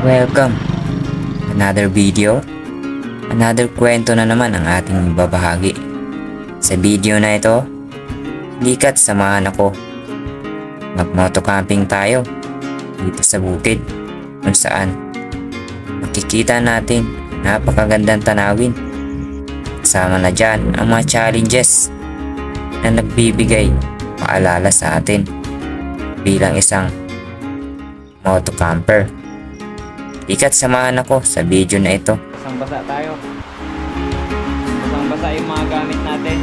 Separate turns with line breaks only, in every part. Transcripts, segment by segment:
Welcome! Another video, another kwento na naman ang ating babahagi. Sa video na ito, likat samahan ako. Mag-motocamping tayo dito sa bukid kung saan makikita natin napakagandang tanawin. Kasama na dyan ang mga challenges na nagbibigay paalala sa atin bilang isang motocamper. Ikat samahan ako sa video na ito. Basang-basa tayo. Basang-basa yung mga gamit natin.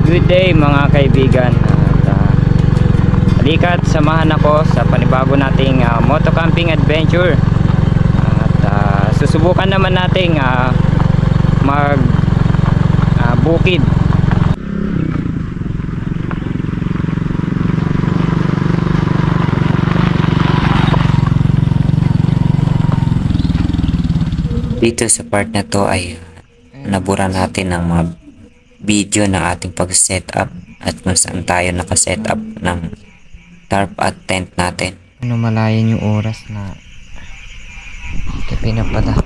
Good day mga kaibigan, halika't samahan ako sa panibago nating motocamping adventure. At susubukan naman nating mag bukid. Dito sa part na to ay nabura natin ng mga video ng ating pag-setup at kung saan tayo naka-setup ng tarp at tent natin. Malayan yung oras na gabi na pala.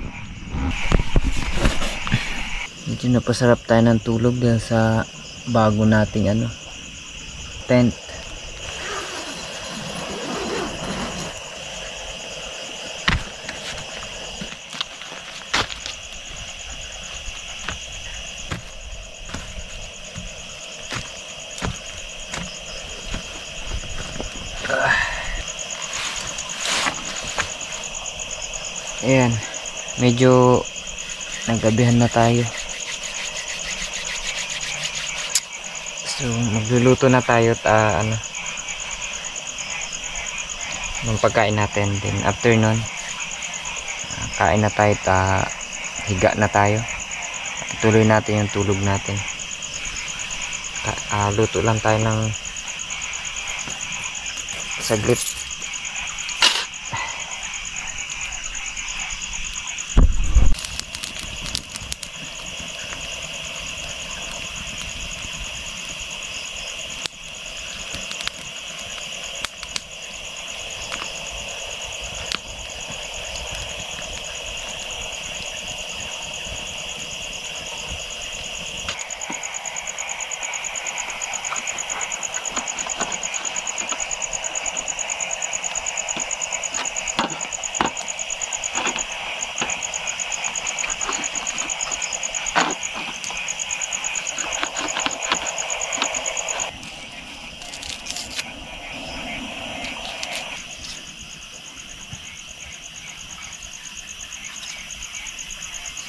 Medyo napasarap tayo ng tulog dahil sa bago nating tent. Ayan, medyo naggabihan na tayo. So magluluto na tayo at ng pagkain natin. Then after nun, kain na tayo at higa na tayo. Tuloy natin yung tulog natin. Luto lang tayo ng saglit.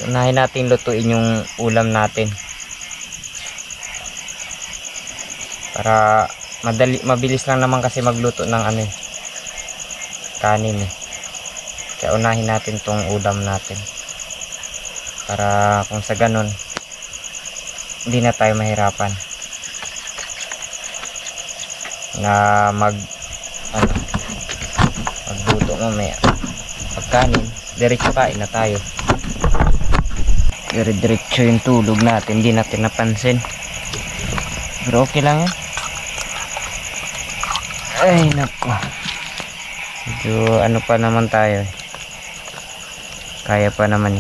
Unahin natin lutuin yung ulam natin para mabilis lang naman kasi magluto ng kanin kaya unahin natin tong ulam natin para kung sa ganun hindi na tayo mahirapan na magluto mamaya pagkanin, diretso kain na tayo. Diretso yung tulog natin, hindi natin napansin, pero okay lang yan. Ay nako, medyo pa naman tayo, kaya pa naman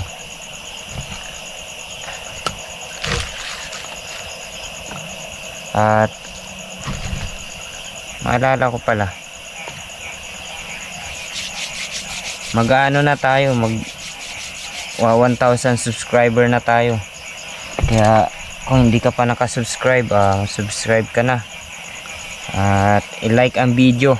At maalala ko pala, na tayo, 1,000 subscriber na tayo. Kaya kung hindi ka pa nakasubscribe, subscribe ka na at i-like ang video.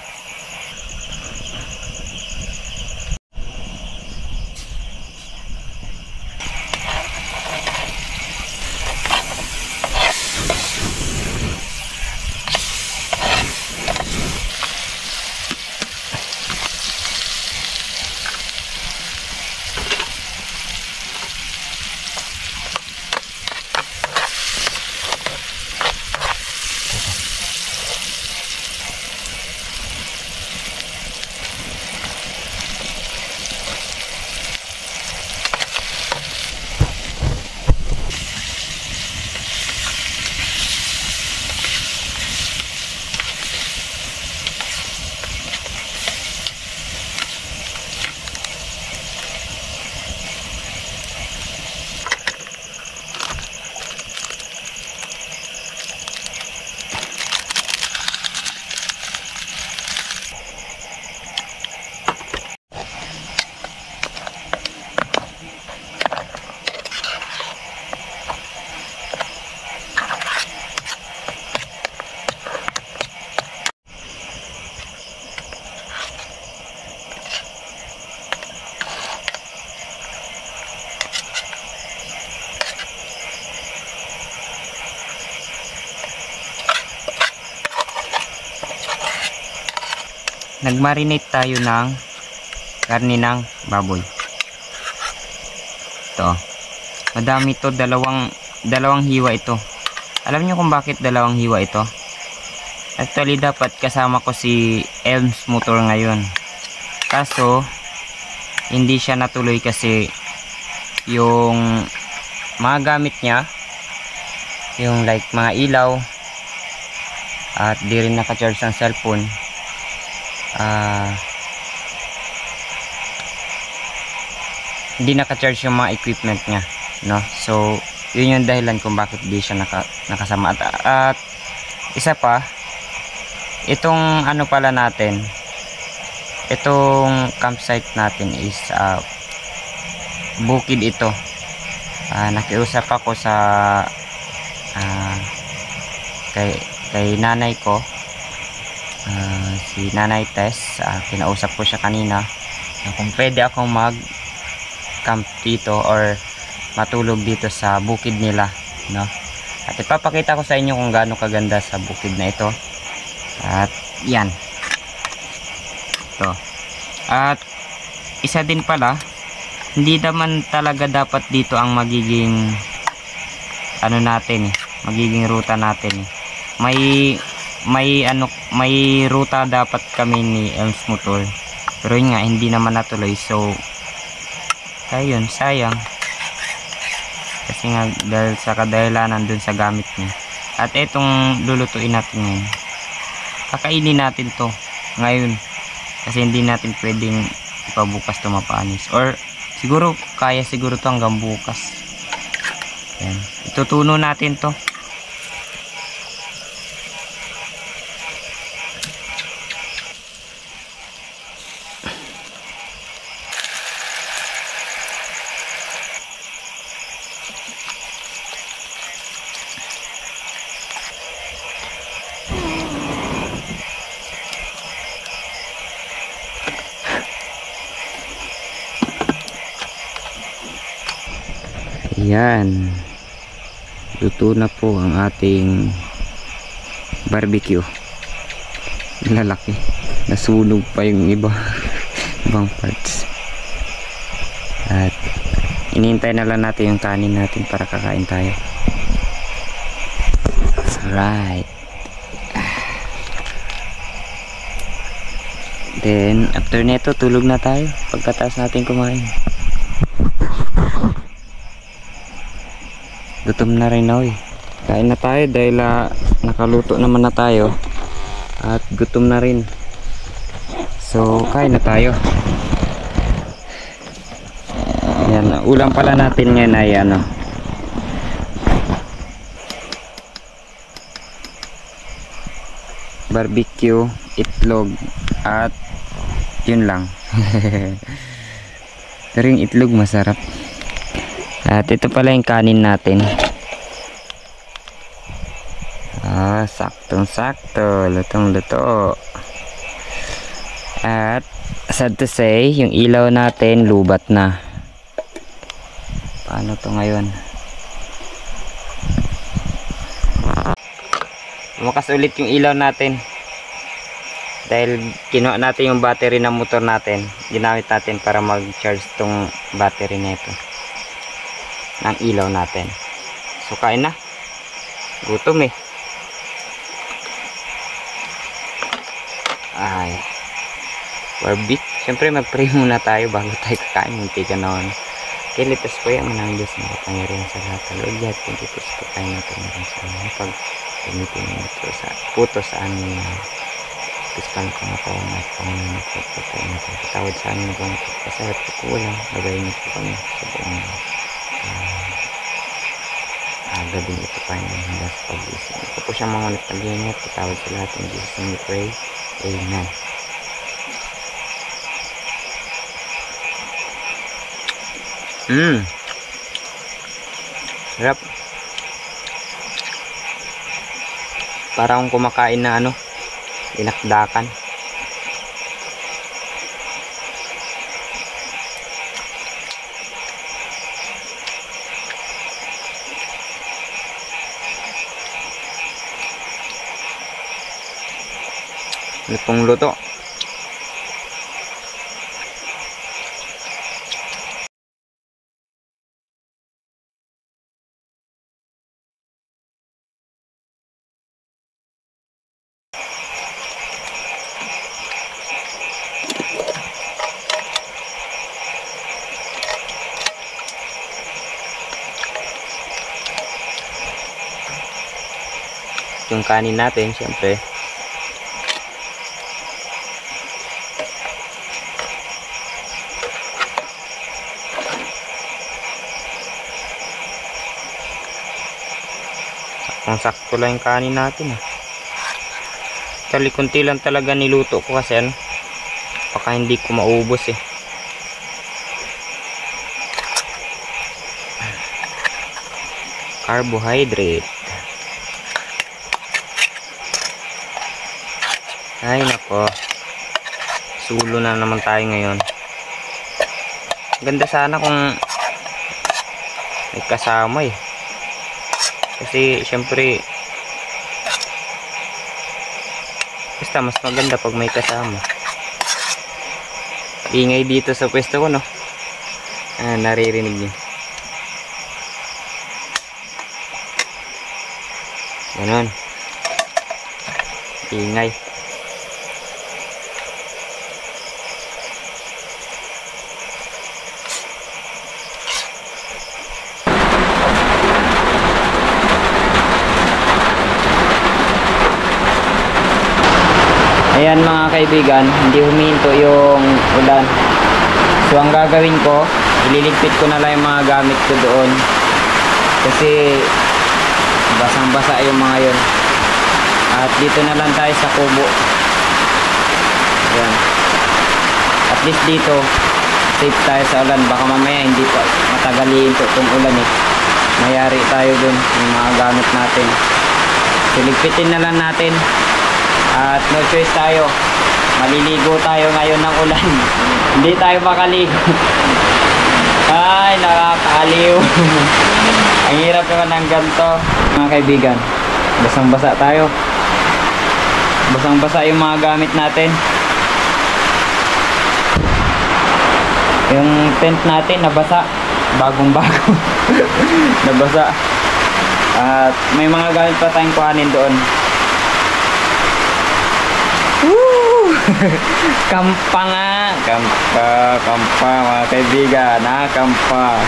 nagmarinate tayo ng karne ng baboy. Ito. Madami to, dalawang hiwa ito. Alam niyo kung bakit dalawang hiwa ito? Actually, dapat kasama ko si Elms Motor ngayon. Kaso, hindi siya natuloy kasi yung mga gamit niya, yung like mga ilaw, at di rin naka-charge ng cellphone. Hindi naka-charge yung mga equipment niya, no? So, yun yung dahilan kung bakit di siya nakasama. At isa pa, itong ano pala natin, itong campsite natin is bukid ito. Nakiusap ako sa kay nanay ko, si Nanay Tess. Kinausap ko siya kanina kung pwede akong mag camp dito or matulog dito sa bukid nila, no? At ipapakita ko sa inyo kung gaano kaganda sa bukid na ito. At yan ito. At isa din pala, hindi naman talaga dapat dito ang magiging ano natin magiging ruta natin. May ruta dapat kami ni Elms Motor, pero yun nga, hindi naman natuloy. So ayun, sayang kasi nga dahil sa kadahilanan dun sa gamit niya. At etong lulutuin natin ngayon, kakainin natin to ngayon kasi hindi natin pwedeng ipabukas to mapanis, or siguro kaya siguro to hanggang bukas. Yan, itutuno natin to. Yan, luto na po ang ating barbecue. Lalaki, nasunog pa yung ibang parts. At inintay na lang natin yung kanin natin para kakain tayo. Alright, then after neto tulog na tayo pagkatapos natin kumain. Gutom na rin ako eh. Kain na tayo dahil nakaluto naman na tayo at gutom na rin. So kain na tayo. Yan, ulam pala natin ngayon ay barbecue, itlog, at yun lang. Pero yung itlog masarap. At ito pala yung kanin natin. Saktong sakto, lutong luto. At sad to say, yung ilaw natin lubat na. Paano to ngayon? Lumakas ulit yung ilaw natin dahil kinuha natin yung battery ng motor natin. Ginamit natin para mag-charge tong battery nito ng ilaw natin. So kain na, gutom eh. Ay, barbecue. Siyempre mag-pray muna tayo bago tayo kakain. Munti ka naman. Kilitas po yung manang Diyos na kapangyarihan sa lahat. Lord God, thank you po sa pagkain natin meron sa mga pag gamitin mo ito sa puto sa amin na pispan ko na tayo na Panginoon na pagpapay natin. Patawad sa amin kung pagpasarap at kulang. Lagayin niyo po kami sa buong gabi ito pa yung hanggang sa pag-isip. Ito po siyang mga nagpagyan niya. Patawad sa lahat ng Jesus name we pray. Amen. Sarap. Parang kumakain na dinakdakan. Lutong luto. yung kanin natin, syempre. Saktong-sakto lang yung kanin natin. Kunti lang talaga niluto ko kasi baka hindi ko maubos eh. Carbohydrate. Ay nako, sulo na naman tayo ngayon. Ganda sana kung may kasama eh, kasi syempre basta mas maganda pag may kasama. Ingay dito sa pwesto ko, no? Naririnig niyo. Ganon. Ingay. Ayan mga kaibigan, hindi huminto yung ulan. So ang gagawin ko, ililigpit ko na lang yung mga gamit ko doon. Kasi basang-basa yung mga yun. At dito na lang tayo sa kubo. Ayan. At least dito, safe tayo sa ulan. Baka mamaya hindi pa matagalin itong ulan eh. Mayari tayo dun yung mga gamit natin. So ligpitin na lang natin. At no choice tayo, maliligo tayo ngayon ng ulan. Hindi tayo makaligo. Ay, nakakaaliw. Ang hirap naman ng ganito mga kaibigan. Basang-basa tayo. Basang-basa yung mga gamit natin. Yung tent natin nabasa. Bagong-bago. Nabasa. At may mga gamit pa tayong kuhanin doon. Woo! Kampa nga. Kampa mga kaibigan. Kampa.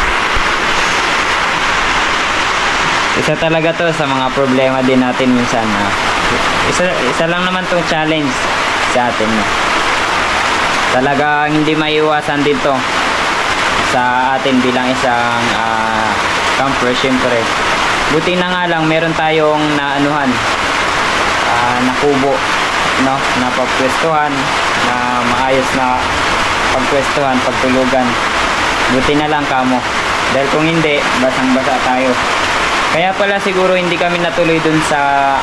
Isa talaga to sa mga problema din natin minsan. Isa lang naman tong challenge sa atin. Talagang hindi maiiwasan din to sa atin bilang isang camper. Syempre, buti na nga lang meron tayong naanuhan, nakubo, no, na pagpwestuhan, na maayos na pagpwestuhan, pagtulugan. Buti na lang kamo, dahil kung hindi, basang-basa tayo. Kaya pala siguro hindi kami natuloy dun sa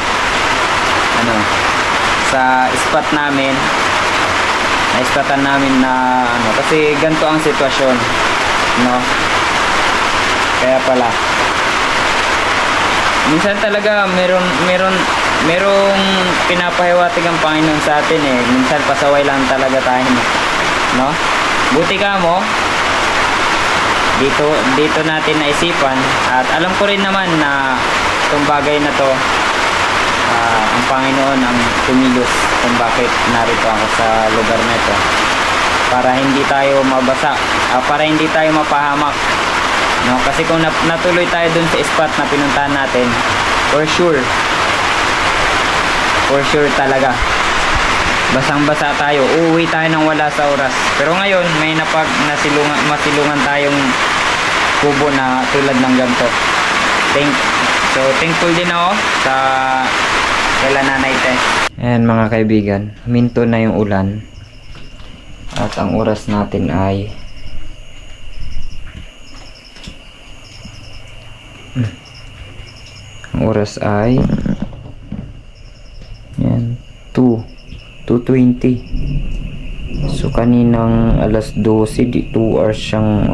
sa spot namin. Na-spotan namin na kasi ganito ang sitwasyon, no? Kaya pala minsan talaga merong pinapahiwatig ang Panginoon sa atin eh. Minsan pasaway lang talaga tayo, no? Buti ka mo dito natin naisipan, at alam ko rin naman na itong bagay na to, ang Panginoon ang kumilos kung bakit narito ako sa lugar na ito, para hindi tayo mabasa, para hindi tayo mapahamak, no? Kasi kung natuloy tayo dun sa spot na pinuntahan natin, for sure talaga basang-basa tayo, uuwi tayo nang wala sa oras. Pero ngayon may masilungan tayong kubo na tulad ng ganito. So thankful din ako sa kailan Nanay Tess. Ayan mga kaibigan, huminto na yung ulan at ang oras natin ay yan 2:20. So kaninang alas 12, 2 hours siyang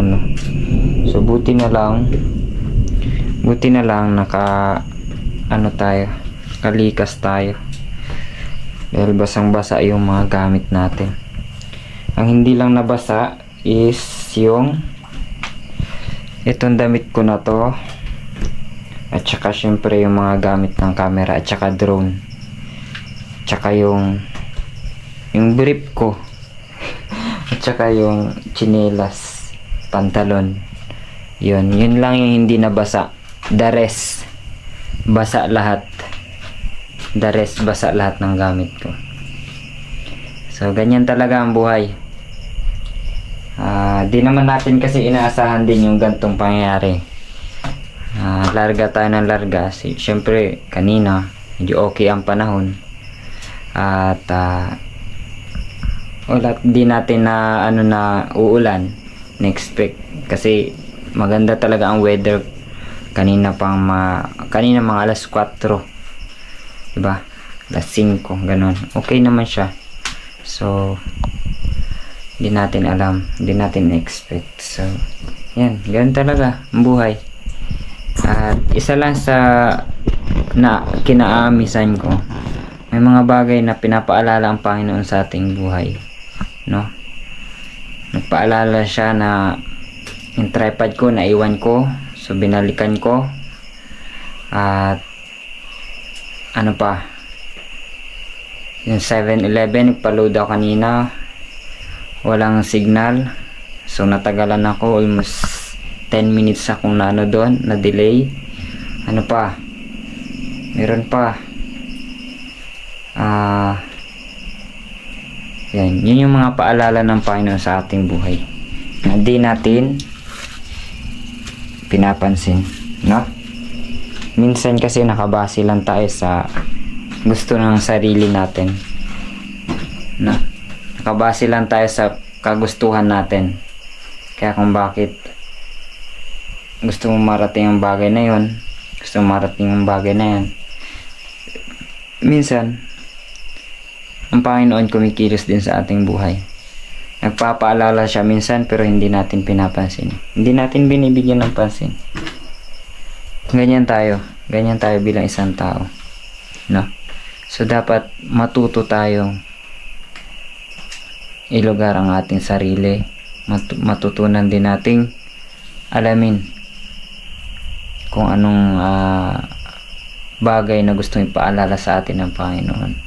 So buti na lang kalikas tayo, dahil basang-basa yung mga gamit natin. Ang hindi lang nabasa is yung itong damit ko na to, at saka syempre yung mga gamit ng camera, at saka drone, tsaka yung brief ko at saka yung tsinelas, pantalon. Yun lang yung hindi nabasa. The rest basa lahat. The rest basa lahat ng gamit ko. So ganyan talaga ang buhay. Di naman natin kasi inaasahan din yung gantong pangyayari. Larga tayo ng larga. Siyempre kanina medyo okay ang panahon. At wala di natin na na uulan. Na-expect kasi maganda talaga ang weather kanina kanina mga alas 4. Diba? Alas 5 ganun. Okay naman siya. So hindi natin alam, hindi natin expect. So yan, ganun talaga ang buhay. At isa lang sa kinaamisan ko, may mga bagay na pinapaalala ang Panginoon sa ating buhay, no? Nagpaalala siya na yung tripod ko naiwan ko, so binalikan ko. At ano pa, yung 7-Eleven nagpa-load ako kanina, walang signal, so natagalan ako, almost 10 minutes akong doon, na delay. Ano pa, meron pa, yan, yun yung mga paalala ng Panginoon sa ating buhay na di natin pinapansin, no? Minsan kasi nakabase lang tayo sa gusto ng sarili natin, no? Nakabase lang tayo sa kagustuhan natin, kaya kung bakit gusto mong marating ang bagay na yun, gusto mong marating ang bagay na yan, minsan ang Panginoon kumikilos din sa ating buhay. Nagpapaalala siya minsan pero hindi natin pinapansin, hindi natin binibigyan ng pansin. Ganyan tayo bilang isang tao, no? So dapat matuto tayong ilugar ang ating sarili, matutunan din nating alamin kung anong bagay na gustong ipaalala sa atin ng Panginoon.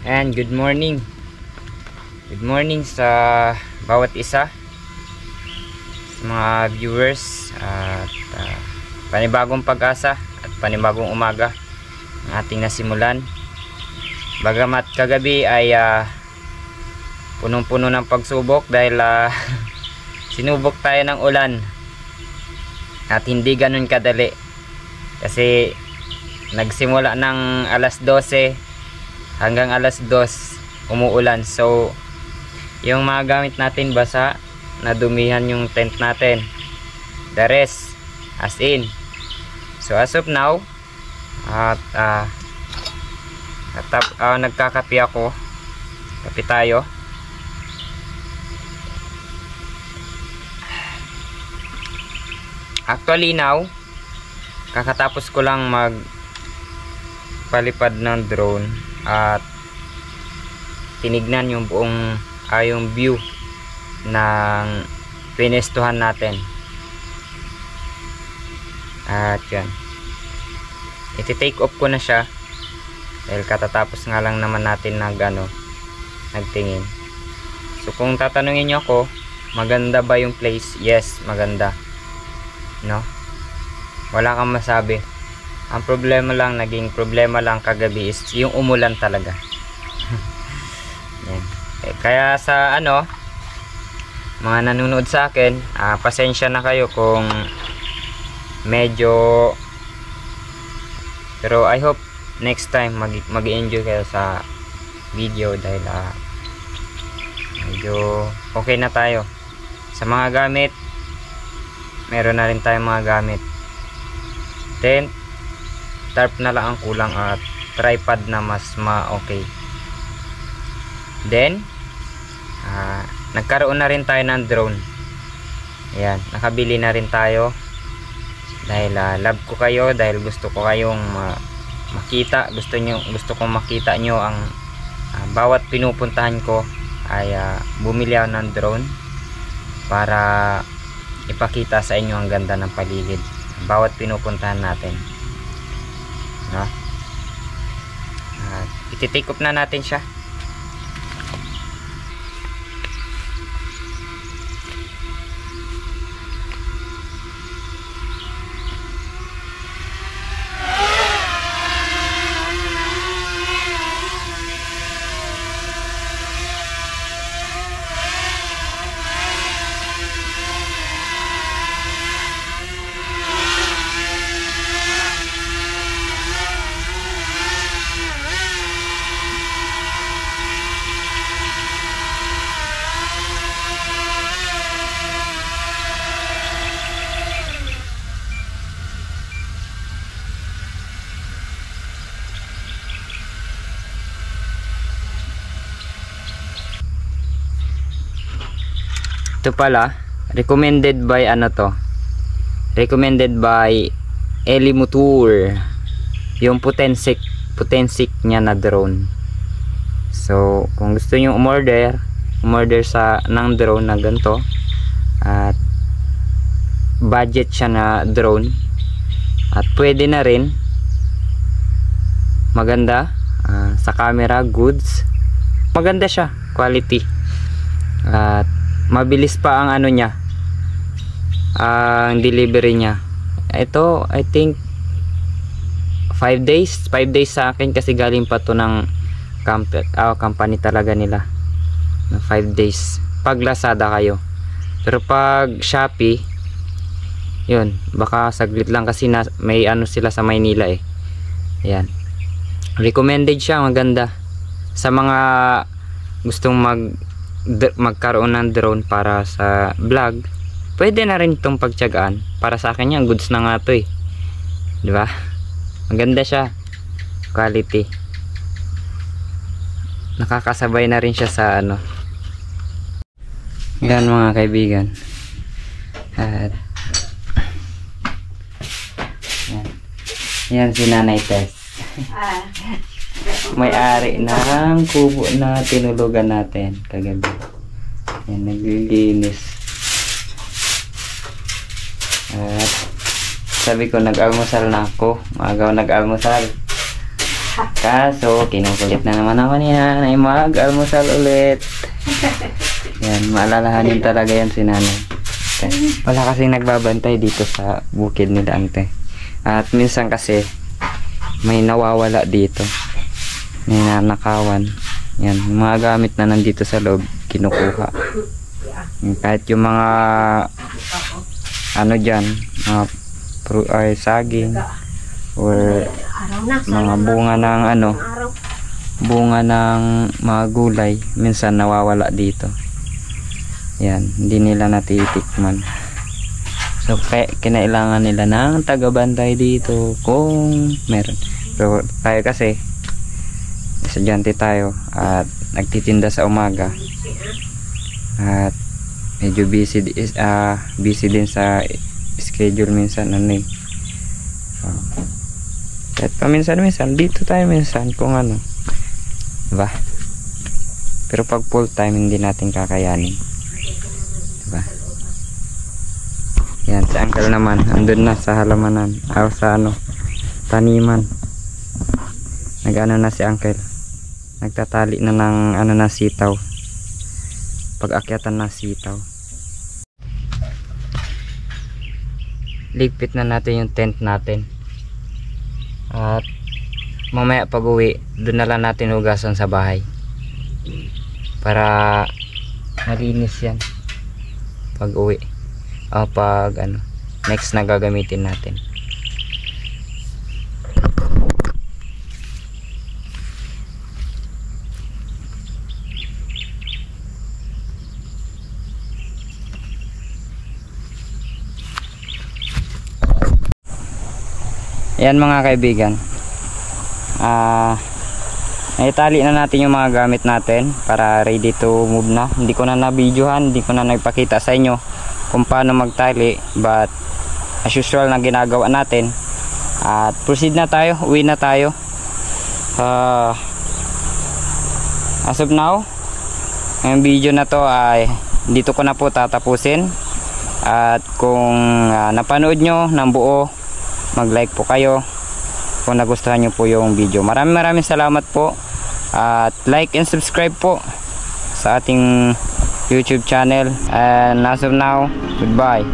And good morning. Good morning sa bawat isa, sa mga viewers, at panibagong pag-asa at panibagong umaga ang ating nasimulan. Bagamat kagabi ay punong-puno ng pagsubok dahil sinubok tayo ng ulan at hindi ganun kadali kasi nagsimula ng alas 12 hanggang alas 2 umuulan. So yung mga gamit natin basa, nadumihan yung tent natin, the rest as in. So as of now, at nagkakape ako, kape tayo. Actually now, kakatapos ko lang magpalipad ng drone at tinignan yung buong yung view ng pinestuhan natin. At yan, iti-take off ko na siya dahil katatapos nga lang naman natin nagtingin. So kung tatanungin nyo ako, maganda ba yung place? Yes, maganda. No? Wala kang masabi. Ang problema lang, naging problema lang kagabi is yung umulan talaga. Yan. Kaya sa ano, mga nanonood sa akin, pasensya na kayo kung medyo, pero I hope next time mag-enjoy kayo sa video dahil medyo okay na tayo sa mga gamit. Meron na rin tayong mga gamit, tent, tarp na lang ang kulang at tripod na mas okay. Then nagkaroon na rin tayo ng drone. Ayan, nakabili na rin tayo dahil love ko kayo, dahil gusto ko kayong makita, gusto kong makita nyo ang bawat pinupuntahan ko ay bumili ako ng drone para ipakita sa inyo ang ganda ng paligid bawat pinupuntahan natin, no? Iti-take off na natin siya. Ito pala, recommended by ano to? Recommended by Elimotour. Yung Potensic niya na drone. So, kung gusto niyo umorder ng drone na ganito, at budget siya na drone, at pwede na rin, maganda, sa camera, goods, maganda siya, quality, at mabilis pa ang ano niya, ang delivery niya. Ito I think 5 days sa akin, kasi galing pa to ng company talaga nila na 5 days pag Lazada kayo. Pero pag Shopee, yun, baka saglit lang kasi may ano sila sa Maynila eh. Ayan, recommended siya, maganda sa mga gustong magkaroon ng drone para sa vlog. Pwede na rin itong pagtiyagaan. Para sa akin yan, goods na nga to eh, di ba? Maganda siya, quality, nakakasabay na rin siya sa ano. Yan mga kaibigan, at yan si Nanay Tess. May-ari ng kubo na tinulugan natin kagabi. Yan, naglilinis. At sabi ko, nag-almusal na ako. Magaw nag-almusal. Kaso, kinukulit na naman ako ni Nanay mag-almusal ulit. Yan, maalalahanin talaga yan si Nanay. Wala kasing nagbabantay dito sa bukid nila, ante. At minsan kasi, may nawawala dito. May nanakawan. Yan, mga gamit na nandito sa loob, kinukuha. Kahit yung mga ano dyan, mga saging or mga bunga ng ano, bunga ng mga gulay, minsan nawawala dito. Yan, hindi nila natitikman. So kinailangan nila ng tagabantay dito kung meron. Pero tayo kasi estudyante tayo at nagtitinda sa umaga, at medyo busy din sa schedule minsan, ano eh. At paminsan-minsan dito tayo minsan kung ano, diba? Pero pag full time hindi natin kakayanin, diba? Yan, si uncle naman andun na sa halamanan, sa ano, taniman. Nag-ano na si uncle, nagtatali na ng ano na sitaw, pag-akyatan na sitaw. ligpit na natin yung tent natin. At mamaya pag uwi, doon na lang natin hugasan sa bahay para malinis yan pag uwi. Pag next na gagamitin natin. Yan mga kaibigan, naitali na natin yung mga gamit natin para ready to move na. Hindi ko na na-videohan, hindi ko na nagpakita sa inyo kung paano magtali, but as usual na ginagawa natin. At proceed na tayo, uwi na tayo. As of now, yung video na to ay dito ko na po tatapusin. At kung napanood nyo ng buo, mag-like po kayo kung nagustuhan nyo po yung video. Maraming salamat po, at like and subscribe po sa ating YouTube channel. And as of now, goodbye.